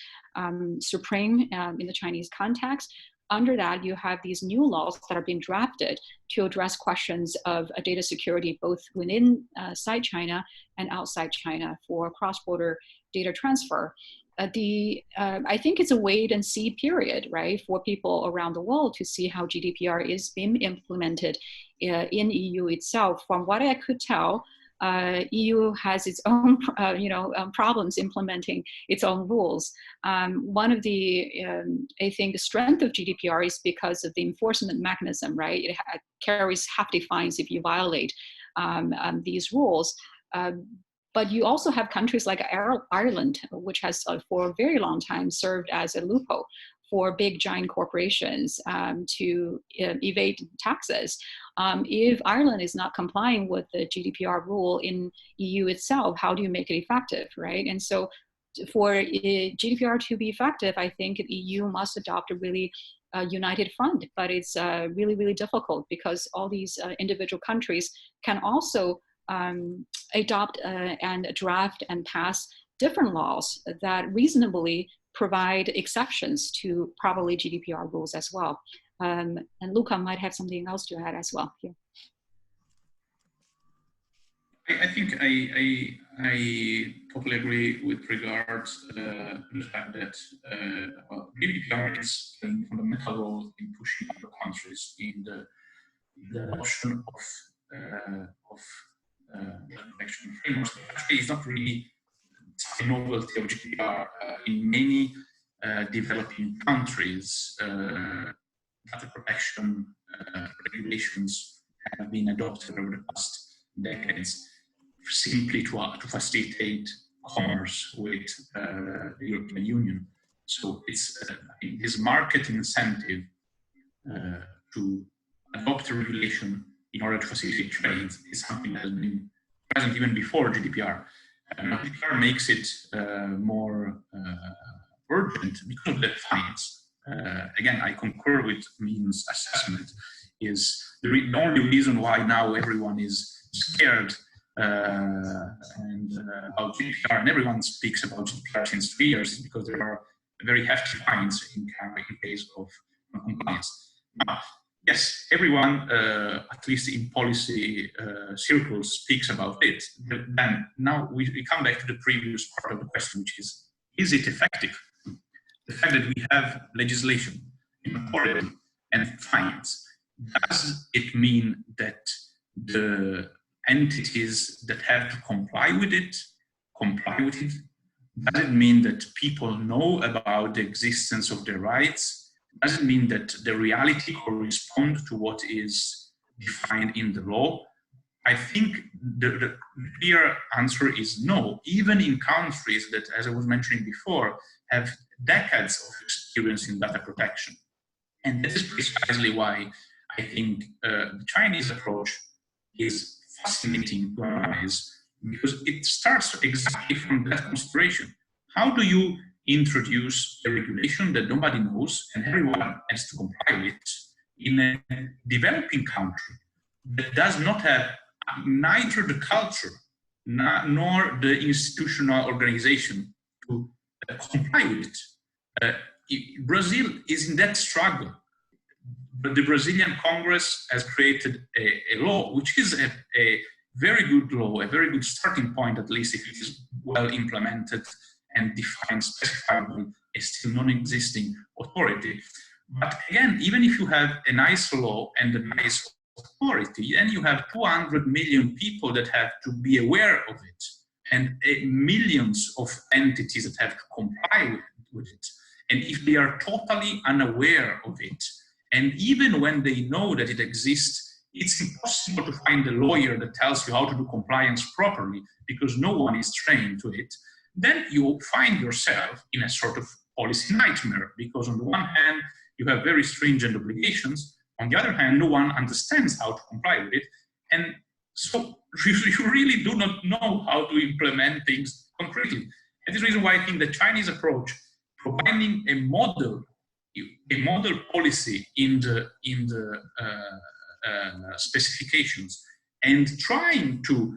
supreme in the Chinese context. Under that, you have these new laws that are being drafted to address questions of data security, both within inside China and outside China for cross-border data transfer. I think it's a wait and see period, right, for people around the world to see how GDPR is being implemented in EU itself. From what I could tell, EU has its own, problems implementing its own rules. One of the, I think, the strength of GDPR is because of the enforcement mechanism, right? It carries hefty fines if you violate these rules. But you also have countries like Ireland, which has for a very long time served as a loophole for big giant corporations to evade taxes. If Ireland is not complying with the GDPR rule in EU itself, how do you make it effective, right? And so for GDPR to be effective, I think the EU must adopt a really united front, but it's really, really difficult because all these individual countries can also adopt and draft and pass different laws that reasonably provide exceptions to probably GDPR rules as well. And Luca might have something else to add as well here. I think I totally agree with regards to the fact that GDPR is playing a fundamental role in pushing other countries in the adoption of protection frameworks. Actually, it's not really a novelty of GDPR. In many developing countries, data protection regulations have been adopted over the past decades simply to facilitate commerce with the European Union. So it's this market incentive to adopt a regulation in order to facilitate trade is something that has been present even before GDPR. GDPR makes it more urgent because of the fines. Again, I concur with Min's assessment. Is the only reason why now everyone is scared about GDPR, and everyone speaks about GDPR since 3 years, is because there are very hefty fines in case of non-compliance. Now, yes, everyone, at least in policy circles, speaks about it. But then now we come back to the previous part of the question, which is it effective? The fact that we have legislation, inequality, and fines, does it mean that the entities that have to comply with it? Does it mean that people know about the existence of their rights? Does it mean that the reality corresponds to what is defined in the law? I think the clear answer is no, even in countries that, as I was mentioning before, have decades of experience in data protection. And this is precisely why I think the Chinese approach is fascinating to analyze, because it starts exactly from that consideration. How do you introduce a regulation that nobody knows and everyone has to comply with in a developing country that does not have neither the culture nor the institutional organization to comply with it? Brazil is in that struggle. But the Brazilian Congress has created a law, which is a very good law, a very good starting point, at least if it is well implemented and defined, specified by a still non-existing authority. But again, even if you have a nice law and a nice authority, then you have 200 million people that have to be aware of it, and millions of entities that have to comply with it. And if they are totally unaware of it, and even when they know that it exists, it's impossible to find a lawyer that tells you how to do compliance properly because no one is trained to it, then you find yourself in a sort of policy nightmare, because on the one hand, you have very stringent obligations. On the other hand, no one understands how to comply with it. And so you really do not know how to implement things concretely. And this is the reason why I think the Chinese approach, providing a model a model policy in the specifications and trying to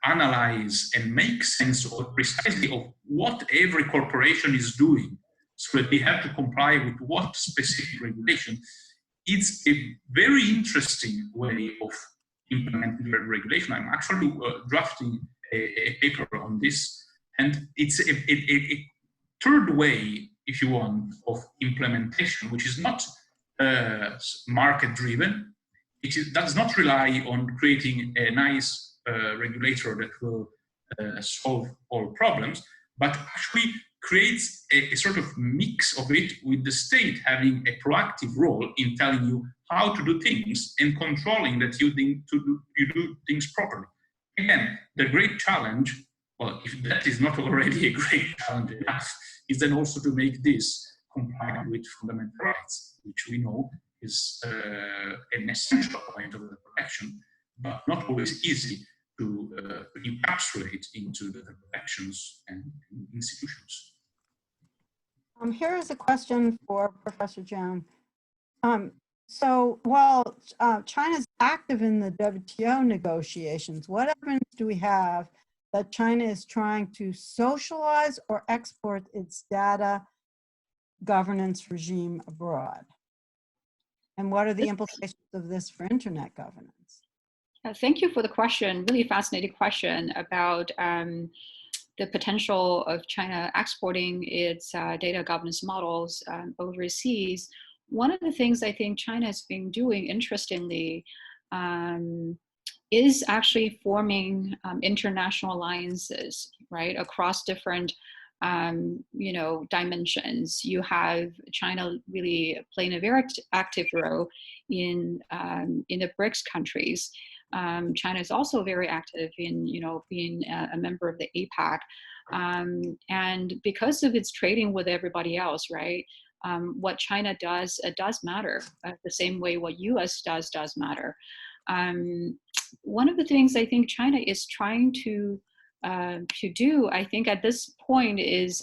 analyze and make sense of precisely of what every corporation is doing, so that they have to comply with what specific regulation. It's a very interesting way of implementing regulation. I'm actually drafting a paper on this, and it's a third way, if you want, of implementation, which is not market-driven. It does not rely on creating a nice regulator that will solve all problems, but actually creates a sort of mix of it, with the state having a proactive role in telling you how to do things and controlling that you do things properly. Again, the great challenge, well, if that is not already a great challenge enough, is then also to make this compliant with fundamental rights, which we know is an essential point of the protection, but not always easy to encapsulate into the protections and institutions. Here is a question for Professor Joan. So while China's active in the WTO negotiations, what evidence do we have that China is trying to socialize or export its data governance regime abroad? And what are the implications of this for internet governance? Thank you for the question, really fascinating question about the potential of China exporting its data governance models overseas. One of the things I think China has been doing, interestingly, is actually forming international alliances, right, across different dimensions. You have China really playing a very active role in the BRICS countries. China is also very active in, being a member of the APEC. And because of its trading with everybody else, right, what China does matter. The same way what US does matter. One of the things I think China is trying to do, I think at this point, is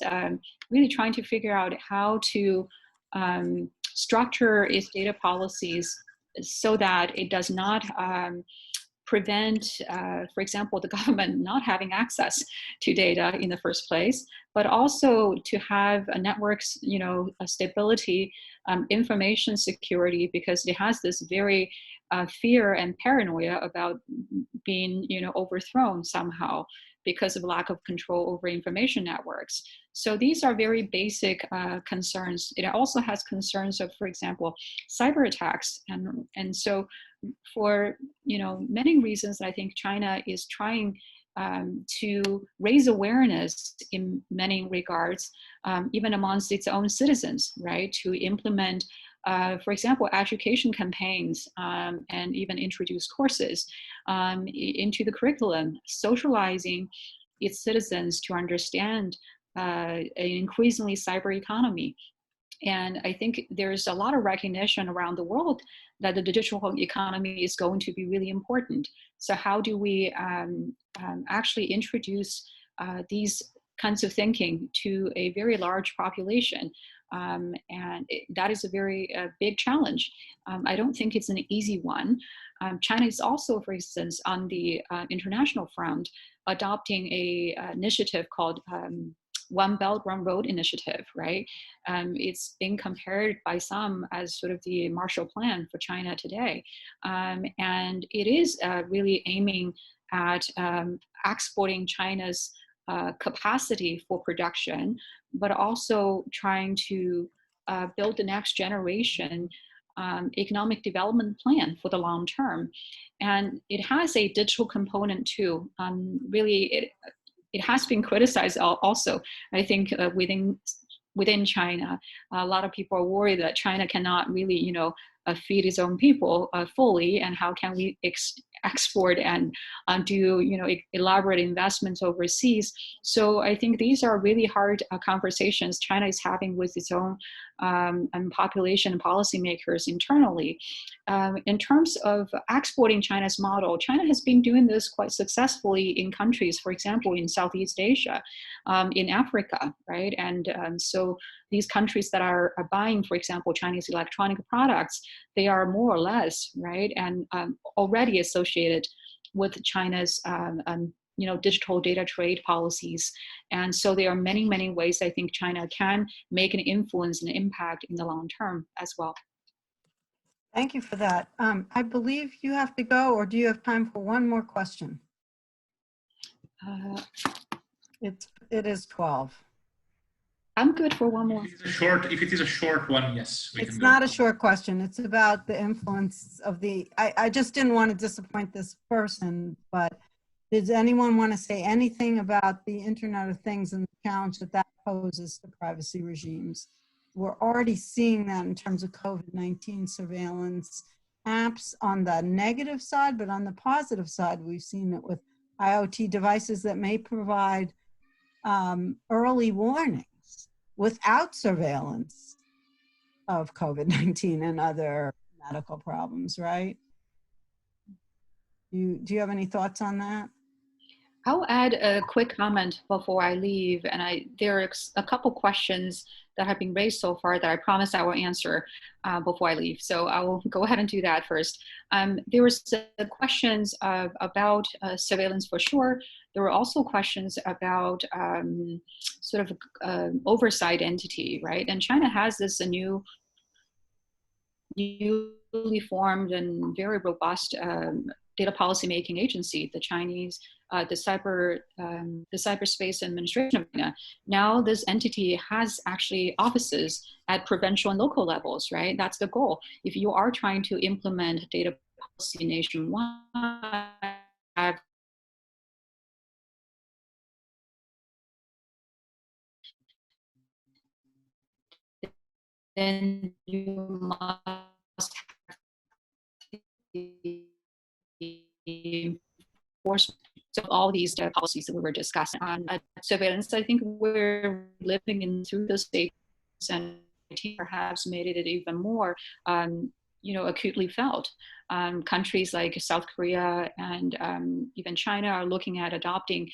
really trying to figure out how to structure its data policies so that it does not prevent, for example, the government not having access to data in the first place, but also to have a network's, a stability, information security, because it has this very fear and paranoia about being, overthrown somehow because of lack of control over information networks. So these are very basic concerns. It also has concerns of, for example, cyber attacks. And so for, many reasons, I think China is trying to raise awareness in many regards, even amongst its own citizens, right? To implement, for example, education campaigns and even introduce courses into the curriculum, socializing its citizens to understand an increasingly cyber economy. And I think there's a lot of recognition around the world that the digital economy is going to be really important. So how do we actually introduce these kinds of thinking to a very large population? That is a very big challenge. I don't think it's an easy one. China is also, for instance, on the international front, adopting an initiative called One Belt, One Road initiative, right? It's been compared by some as sort of the Marshall Plan for China today. And it is really aiming at exporting China's capacity for production, but also trying to build the next generation economic development plan for the long term. And it has a digital component too. Really, it has been criticized also, I think, within China. A lot of people are worried that China cannot really, feed its own people fully, and how can we export and do elaborate investments overseas. So I think these are really hard conversations China is having with its own population and policymakers internally. In terms of exporting China's model, China has been doing this quite successfully in countries, for example, in Southeast Asia, in Africa, right? And so these countries that are buying, for example, Chinese electronic products, they are more or less, right, and already associated with China's digital data trade policies. And so there are many, many ways I think China can make an influence and impact in the long term as well. Thank you for that. I believe you have to go, or do you have time for one more question? It is 12. I'm good for one more. If it is a short one, yes. It's not a short question. It's about the influence of the, I just didn't want to disappoint this person, but does anyone want to say anything about the Internet of Things and the challenge that that poses to privacy regimes? We're already seeing that in terms of COVID-19 surveillance apps on the negative side, but on the positive side, we've seen it with IoT devices that may provide early warnings without surveillance of COVID-19 and other medical problems, right? Do you have any thoughts on that? I'll add a quick comment before I leave. And there are a couple questions that have been raised so far that I promise I will answer before I leave. So I will go ahead and do that first. There were questions about surveillance for sure. There were also questions about sort of oversight entity, right? And China has this newly formed and very robust data policymaking agency, the Chinese, the Cyberspace Administration of China. Now this entity has actually offices at provincial and local levels, right? That's the goal. If you are trying to implement data policy nationwide, then you must have the enforcement of all these data policies that we were discussing on surveillance. I think we're living in through the states, and perhaps made it even more acutely felt. Countries like South Korea and even China are looking at adopting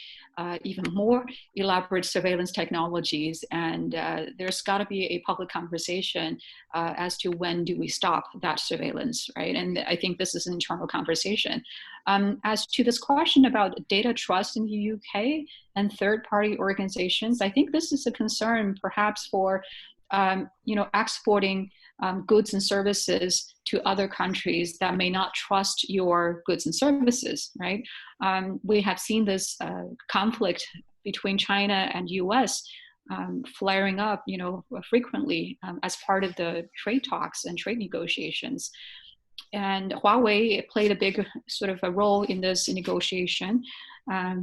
even more elaborate surveillance technologies, and there's got to be a public conversation as to when do we stop that surveillance, right? And I think this is an internal conversation. As to this question about data trust in the UK and third-party organizations, I think this is a concern perhaps for exporting goods and services to other countries that may not trust your goods and services, right? We have seen this conflict between China and US flaring up, frequently as part of the trade talks and trade negotiations. And Huawei played a big sort of a role in this negotiation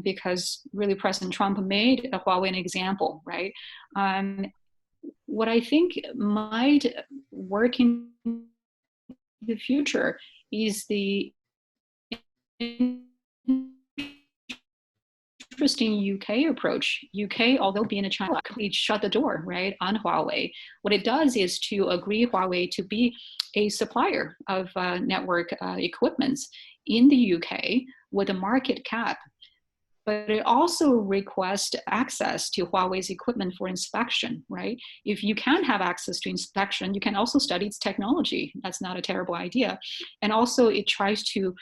because really President Trump made Huawei an example, right? What I think might work in the future is the interesting UK approach. UK, although being a China, completely shut the door, right, on Huawei. What it does is to agree Huawei to be a supplier of network equipments in the UK with a market cap. But it also requests access to Huawei's equipment for inspection, right? If you can have access to inspection, you can also study its technology. That's not a terrible idea. And also it tries to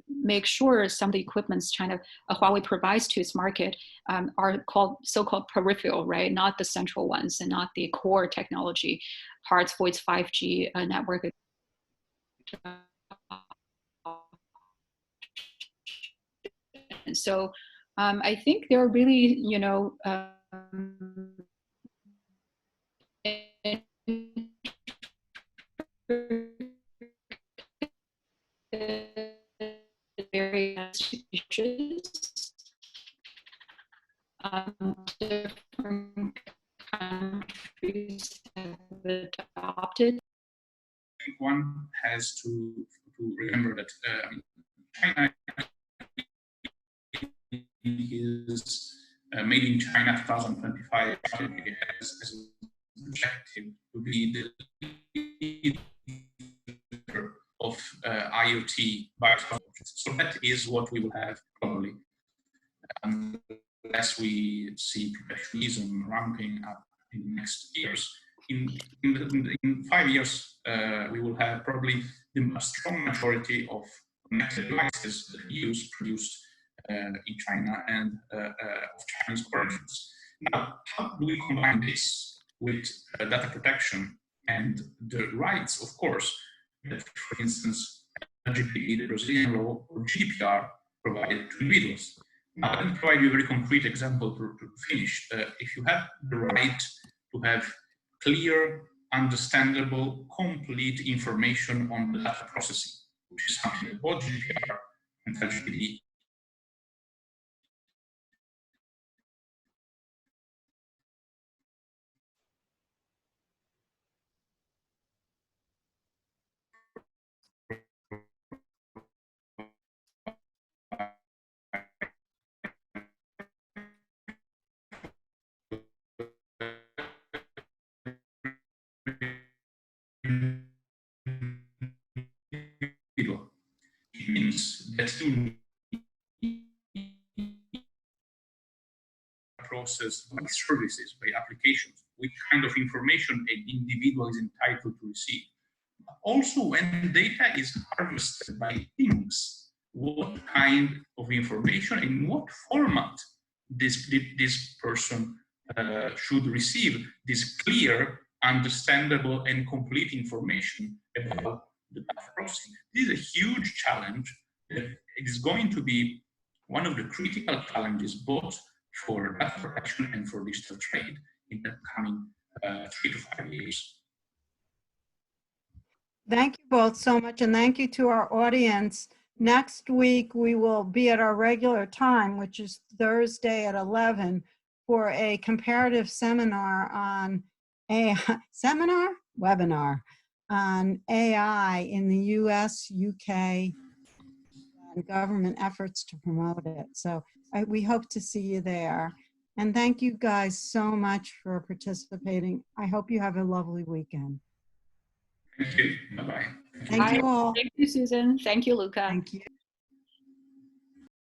make sure some of the equipments Huawei provides to its market are so-called peripheral, right? Not the central ones and not the core technology parts for its 5G network. And so I think there are really, various issues, different countries have adopted think one has to remember that China is Made in China 2025 as an objective to be the leader of IoT by 2020. So that is what we will have probably, unless we see protectionism ramping up in the next years. In 5 years, we will have probably a strong majority of connected devices that we produced in China and of Chinese origins. Now, how do we combine this with data protection and the rights, of course, that, for instance, LGBT, the Brazilian law, or GDPR provide to individuals? Now, let me provide you a very concrete example to finish. If you have the right to have clear, understandable, complete information on the data processing, which is something that both GDPR and LGBT it means that you process by services, by applications, which kind of information an individual is entitled to receive. Also, when data is harvested by things, what kind of information, in what format this person should receive this clear, understandable, and complete information about the data processing. This is a huge challenge that is going to be one of the critical challenges both for data protection and for digital trade in the coming 3 to 5 years. Thank you both so much, and thank you to our audience. Next week, we will be at our regular time, which is Thursday at 11, for a comparative seminar on webinar on AI in the US, UK, and government efforts to promote it. So we hope to see you there. And thank you guys so much for participating. I hope you have a lovely weekend. Thank you. Bye-bye. Thank you all. Thank you, Susan. Thank you, Luca. Thank you.